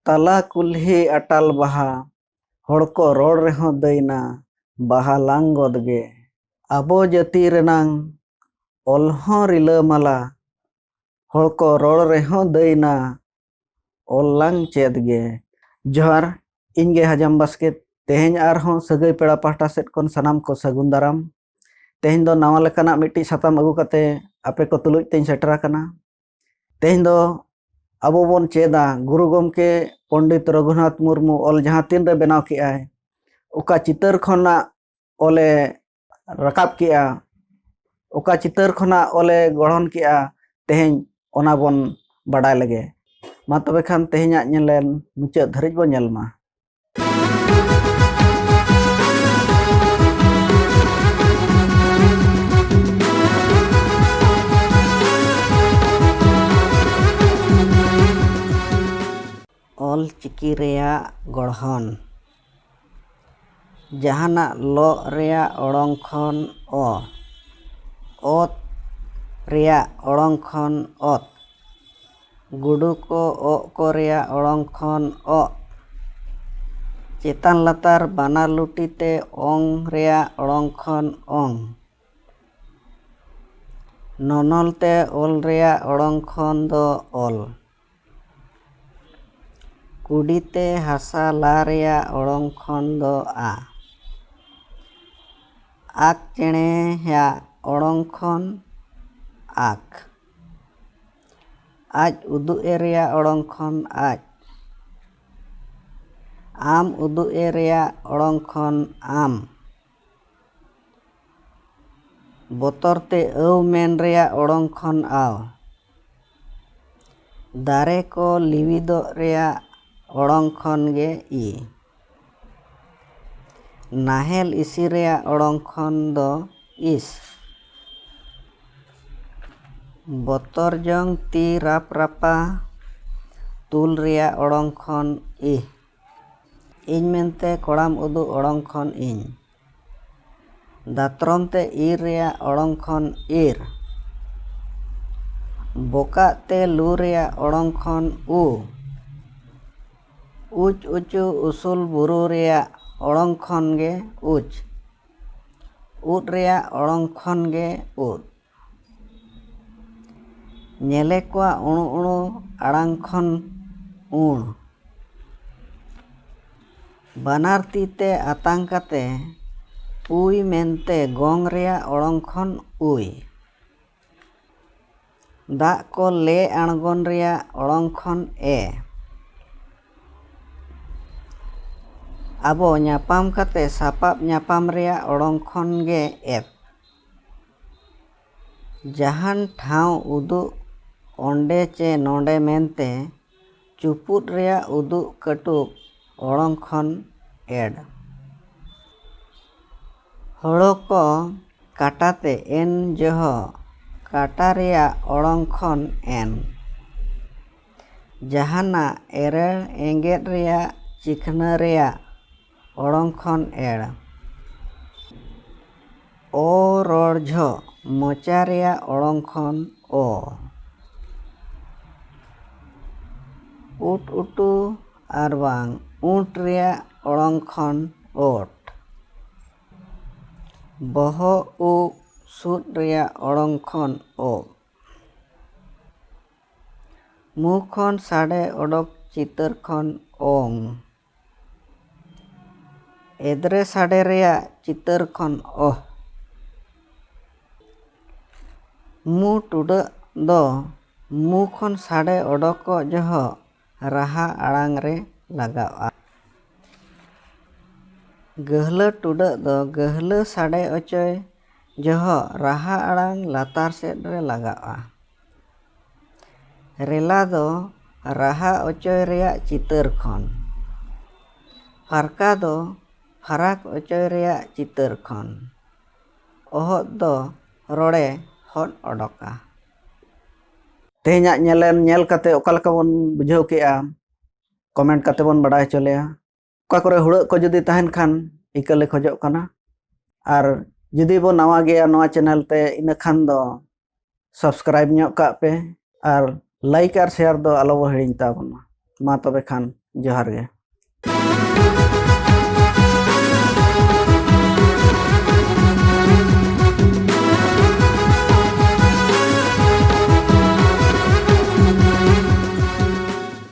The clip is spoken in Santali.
ᱛᱟᱞᱟ ᱠᱩᱞᱦᱤ ᱟᱴᱟᱞ ᱵᱟᱦᱟ, ᱦᱚᱲ ᱠᱚ ᱨᱚᱲ ᱨᱮᱦᱚᱸ ᱫᱟᱹᱭᱱᱟ, ᱵᱟᱦᱟ ᱞᱟᱝ ᱜᱚᱫ ᱜᱮ᱾ ᱟᱵᱚ ᱡᱟᱹᱛᱤ ᱨᱮᱱᱟᱝ ᱚᱞ ᱦᱚᱸ ᱨᱤᱞᱟᱹᱢᱟᱞᱟ, ᱦᱚᱲ ᱠᱚ ᱨᱚᱲ ᱨᱮᱦᱚᱸ ᱫᱟᱹᱭᱱᱟ, ᱚᱞ ᱞᱟᱝ ᱪᱮᱫ ᱜᱮ᱾ ᱡᱚᱦᱟᱨ, ᱤᱧ ᱜᱮ ᱦᱟᱡᱟᱢ ᱵᱟᱥᱠᱮ᱾ ᱛᱮᱦᱮᱧ ᱟᱨᱦᱚᱸ ᱥᱟᱹᱜᱟᱹᱭ ᱯᱮᱲᱟ ᱯᱟᱦᱴᱟ ᱥᱮᱫ ᱠᱷᱚᱱ ᱥᱟᱱᱟᱢ ᱠᱚ ᱥᱟᱹᱜᱩᱱ ᱫᱟᱨᱟᱢ᱾ ᱛᱮᱦᱮᱧ ᱫᱚ ᱱᱟᱣᱟ ᱞᱮᱠᱟᱱᱟᱜ ᱢᱤᱫᱴᱤᱡ ᱥᱟᱛᱟᱢ ᱟᱹᱜᱩ ᱠᱟᱛᱮ ᱟᱯᱮ ᱠᱚ ᱛᱩᱞᱩᱡ ᱛᱮᱧ ᱥᱮᱴᱮᱨ ᱟᱠᱟᱱᱟ᱾ ᱛᱮᱦᱮᱧ ᱫᱚ ᱟᱵᱚ ᱵᱚᱱ ᱪᱮᱫᱟ ᱜᱩᱨᱩ ᱜᱚᱢᱠᱮ ᱯᱚᱱᱰᱤᱛ ᱨᱚᱜᱷᱩᱱᱟᱛᱷ ᱢᱩᱨᱢᱩ ᱚᱞ ᱡᱟᱦᱟᱸ ᱛᱤᱱ ᱨᱮ ᱵᱮᱱᱟᱣ ᱠᱮᱜᱼᱟᱭ, ᱚᱠᱟ ᱪᱤᱛᱟᱹᱨ ᱠᱷᱚᱱᱟᱜ ᱚᱞᱮ ᱨᱟᱠᱟᱵ ᱠᱮᱜᱼᱟ, ᱚᱠᱟ ᱪᱤᱛᱟᱹᱨ ᱠᱷᱚᱱᱟᱜ ᱚᱞᱮ ᱜᱚᱲᱦᱚᱱ ᱠᱮᱜᱼᱟ, ᱛᱮᱦᱮᱧ ᱚᱱᱟ ᱵᱚᱱ ᱵᱟᱰᱟᱭ ᱞᱮᱜᱮ᱾ ᱢᱟ ᱛᱚᱵᱮ ᱠᱷᱟᱱ ᱛᱮᱦᱮᱧᱟᱜ ᱧᱮᱞᱮᱱ ᱢᱩᱪᱟᱹᱫ ᱫᱷᱟᱹᱨᱤᱡ ᱵᱚᱱ ᱧᱮᱞ ᱢᱟ᱾ ᱚᱞ ᱪᱤᱠᱤ ᱨᱮᱭᱟᱜ ᱜᱚᱲᱦᱚᱱ᱾ ᱡᱟᱦᱟᱱᱟᱜ ᱞᱚ ᱨᱮᱭᱟᱜ ᱚᱲᱚᱝ ᱠᱷᱚᱱ ᱚ, ᱚᱛ ᱨᱮᱭᱟᱜ ᱚᱲᱚᱝ ᱠᱷᱚᱱ ᱚᱛ, ᱜᱩᱰᱩ ᱠᱚ ᱚᱜ ᱠᱚ ᱨᱮᱭᱟᱜ ᱚᱲᱚᱝ ᱠᱷᱚᱱ ᱚᱜ, ᱪᱮᱛᱟᱱ ᱞᱟᱛᱟᱨ ᱵᱟᱱᱟᱨ ᱞᱩᱴᱤ ᱛᱮ ᱚᱝ ᱨᱮᱭᱟᱜ ᱚᱲᱚᱝ ᱠᱷᱚᱱ ᱚᱝ, ᱱᱚᱱᱚᱞ ᱛᱮ ᱚᱞ ᱨᱮᱭᱟᱜ ᱚᱲᱚᱝ ᱠᱷᱚᱱ ᱫᱚ ᱚᱞ, ᱠᱩᱰᱤ ᱛᱮ ᱦᱟᱥᱟ ᱞᱟ ᱨᱮᱭᱟᱜ ᱚᱲᱚᱝ ᱠᱷᱚᱱ ᱫᱚ ᱟ, ᱟᱠ ᱪᱮᱬᱮᱭᱟᱜ ᱚᱲᱚᱝ ᱠᱷᱚᱱ ᱟᱠ, ᱟᱡ ᱩᱫᱩᱜ ᱮ ᱨᱮᱭᱟᱜ ᱚᱲᱚᱝ ᱠᱷᱚᱱ ᱟᱡ, ᱟᱢ ᱩᱫᱩᱜ ᱮ ᱨᱮᱭᱟᱜ ᱚᱲᱚᱝ ᱠᱷᱚᱱ ᱟᱢ, ᱵᱚᱛᱚᱨ ᱛᱮ ᱟᱹᱣ ᱢᱮᱱ ᱨᱮᱭᱟᱜ ᱚᱲᱚᱝ ᱠᱷᱚᱱ ᱟᱣ, ᱫᱟᱨᱮ ᱠᱚ ᱞᱤᱣᱤᱫᱚᱜ ᱨᱮᱭᱟᱜ ᱚᱲᱚᱝ ᱠᱷᱚᱱ ᱜᱮ ᱤ, ᱱᱟᱦᱮᱞ ᱤᱥᱤ ᱨᱮᱭᱟᱜ ᱚᱲᱚᱝ ᱠᱷᱚᱱ ᱫᱚ ᱤᱥ, ᱵᱚᱛᱚᱨ ᱡᱚᱝ ᱛᱤ ᱨᱟᱯᱨᱟᱯᱟ ᱛᱩᱞ ᱨᱮᱭᱟᱜ ᱚᱲᱚᱝ ᱠᱷᱚᱱ ᱤ, ᱤᱧ ᱢᱮᱱᱛᱮ ᱠᱚᱲᱟᱢ ᱩᱫᱩᱜ ᱚᱲᱚᱝ ᱠᱷᱚᱱ ᱤᱧ, ᱫᱟᱛᱨᱚᱢ ᱛᱮ ᱤᱨ ᱨᱮᱭᱟᱜ ᱚᱲᱚᱝ ᱠᱷᱚᱱ ᱤᱨ, ᱵᱚᱠᱟᱜ ᱛᱮ ᱞᱩ ᱨᱮᱭᱟᱜ ᱚᱲᱚᱝ ᱠᱷᱚᱱ ᱩ, ᱩᱪ ᱩᱪᱩ ᱩᱥᱩᱞ ᱵᱩᱨᱩ ᱨᱮᱭᱟᱜ ᱚᱲᱚᱝ ᱠᱷᱚᱱ ᱜᱮ ᱩᱪ, ᱩᱫ ᱨᱮᱭᱟᱜ ᱚᱲᱚᱝ ᱠᱷᱚᱱ ᱜᱮ ᱩᱫ, ᱧᱮᱞᱮ ᱠᱚᱣᱟᱜ ᱩᱬᱩ ᱩᱬᱩ ᱟᱲᱟᱝ ᱠᱷᱚᱱ ᱩᱬ, ᱵᱟᱱᱟᱨ ᱛᱤ ᱛᱮ ᱟᱛᱟᱝ ᱠᱟᱛᱮ ᱩᱭ ᱢᱮᱱᱛᱮ ᱜᱚᱝ ᱨᱮᱭᱟᱜ ᱚᱲᱚᱝ ᱠᱷᱚᱱ ᱩᱭ, ᱫᱟᱜ ᱠᱚ ᱞᱮ ᱟᱬᱜᱚᱱ ᱨᱮᱭᱟᱜ ᱚᱲᱚᱝ ᱠᱷᱚᱱ ᱮ, ᱟᱵᱚ ᱧᱟᱯᱟᱢ ᱠᱟᱛᱮ ᱥᱟᱯᱟᱵ ᱧᱟᱯᱟᱢ ᱨᱮᱭᱟᱜ ᱚᱲᱚᱝ ᱠᱷᱚᱱ ᱜᱮ ᱮᱯ, ᱡᱟᱦᱟᱱ ᱴᱷᱟᱶ ᱩᱫᱩᱜ ᱚᱸᱰᱮ ᱪᱮ ᱱᱚᱸᱰᱮ ᱢᱮᱱᱛᱮ ᱪᱩᱯᱩᱫ ᱨᱮᱭᱟᱜ ᱩᱫᱩᱜ ᱠᱟᱹᱴᱩᱵ ᱚᱲᱚᱝ ᱠᱷᱚᱱ ᱮᱰ, ᱦᱳᱲᱳ ᱠᱚ ᱠᱟᱴᱟ ᱛᱮ ᱮᱱ ᱡᱚᱦᱚᱜ ᱠᱟᱴᱟ ᱨᱮᱭᱟᱜ ᱚᱲᱚᱝ ᱠᱷᱚᱱ ᱮᱱ, ᱡᱟᱦᱟᱱᱟᱜ ᱮᱨᱮᱲ ᱮᱸᱜᱮᱫ ᱨᱮᱭᱟᱜ ᱪᱤᱠᱷᱱᱟᱹ ᱨᱮᱭᱟᱜ ᱚᱲᱚᱝ ᱠᱷᱚᱱ ᱮᱲ, ᱚ ᱨᱚᱲ ᱡᱚᱦᱚᱜ ᱢᱚᱪᱟ ᱨᱮᱭᱟᱜ ᱚᱲᱚᱝ ᱠᱷᱚᱱ ᱚ, ᱩᱴ ᱩᱴᱩ ᱟᱨᱵᱟᱝ ᱩᱸᱴ ᱨᱮᱭᱟᱜ ᱚᱲᱚᱝ ᱠᱷᱚᱱ ᱳᱴ, ᱵᱚᱦᱚᱜ ᱩᱵ ᱥᱩᱫ ᱨᱮᱭᱟᱜ ᱚᱲᱚᱝ ᱠᱷᱚᱱ ᱳ, ᱢᱩ ᱠᱷᱚᱱ ᱥᱟᱰᱮ ᱚᱰᱚᱠ ᱪᱤᱛᱟᱹᱨ ᱠᱷᱚᱱ ᱚᱝ, ᱮᱫᱽᱨᱮ ᱥᱟᱰᱮ ᱨᱮᱭᱟᱜ ᱪᱤᱛᱟᱹᱨ ᱠᱷᱚᱱ ᱚᱦ, ᱢᱩ ᱴᱩᱰᱟᱹᱜ ᱫᱚ ᱢᱩ ᱠᱷᱚᱱ ᱥᱟᱰᱮᱚᱰᱚᱠᱚᱜ ᱡᱚᱦᱚᱜ ᱨᱟᱦᱟ ᱟᱲᱟᱝ ᱨᱮ ᱞᱟᱜᱟᱜᱼᱟ, ᱜᱟᱹᱦᱞᱟᱹ ᱴᱩᱰᱟᱹᱜ ᱫᱚ ᱜᱟᱹᱦᱞᱟᱹ ᱥᱟᱰᱮ ᱚᱪᱚᱭ ᱡᱚᱦᱚᱜ ᱨᱟᱦᱟ ᱟᱲᱟᱝ ᱞᱟᱛᱟᱨ ᱥᱮᱫ ᱨᱮ ᱞᱟᱜᱟᱜᱼᱟ, ᱨᱮᱞᱟ ᱫᱚ ᱨᱟᱦᱟ ᱚᱪᱚᱭ ᱨᱮᱭᱟᱜ ᱪᱤᱛᱟᱹᱨ ᱠᱷᱚᱱ, ᱯᱷᱟᱨᱠᱟ ᱫᱚ ᱯᱷᱟᱨᱟᱠ ᱚᱪᱚᱭ ᱨᱮᱭᱟᱜ ᱪᱤᱛᱟᱹᱨ ᱠᱷᱚᱱ, ᱚᱦᱚᱫ ᱫᱚ ᱨᱚᱲᱮ ᱦᱚᱫᱚᱰᱚᱠᱟ᱾ ᱛᱮᱦᱮᱧᱟᱜ ᱧᱮᱞᱮᱱ ᱧᱮᱞ ᱠᱟᱛᱮ ᱚᱠᱟ ᱞᱮᱠᱟ ᱵᱚᱱ ᱵᱩᱡᱷᱟᱹᱣ ᱠᱮᱜᱼᱟ, ᱠᱚᱢᱮᱱᱴ ᱠᱟᱛᱮ ᱵᱚᱱ ᱵᱟᱰᱟᱭ ᱦᱚᱪᱚ ᱞᱮᱭᱟ᱾ ᱚᱠᱟ ᱠᱚᱨᱮ ᱦᱩᱲᱟᱹᱜ ᱠᱚ ᱡᱩᱫᱤ ᱛᱟᱦᱮᱱ ᱠᱷᱟᱱ ᱤᱠᱟᱹ ᱞᱮ ᱠᱷᱚᱡᱚᱜ ᱠᱟᱱᱟ, ᱟᱨ ᱡᱩᱫᱤ ᱵᱚᱱ ᱱᱟᱣᱟ ᱜᱮᱭᱟ ᱱᱚᱣᱟ ᱪᱮᱱᱮᱞ ᱛᱮ ᱤᱱᱟᱹ ᱠᱷᱟᱱ ᱫᱚ ᱥᱟᱵᱥᱠᱨᱟᱭᱤᱵ ᱧᱚᱜ ᱠᱟᱜ ᱯᱮ, ᱟᱨ ᱞᱟᱭᱤᱠ ᱟᱨ ᱥᱮᱭᱟᱨ ᱫᱚ ᱟᱞᱚ ᱵᱚ ᱦᱤᱲᱤᱧ ᱛᱟᱵᱚᱱ ᱢᱟ᱾ ᱛᱚᱵᱮ ᱠᱷᱟᱱ ᱡᱚᱦᱟᱨ ᱜᱮ।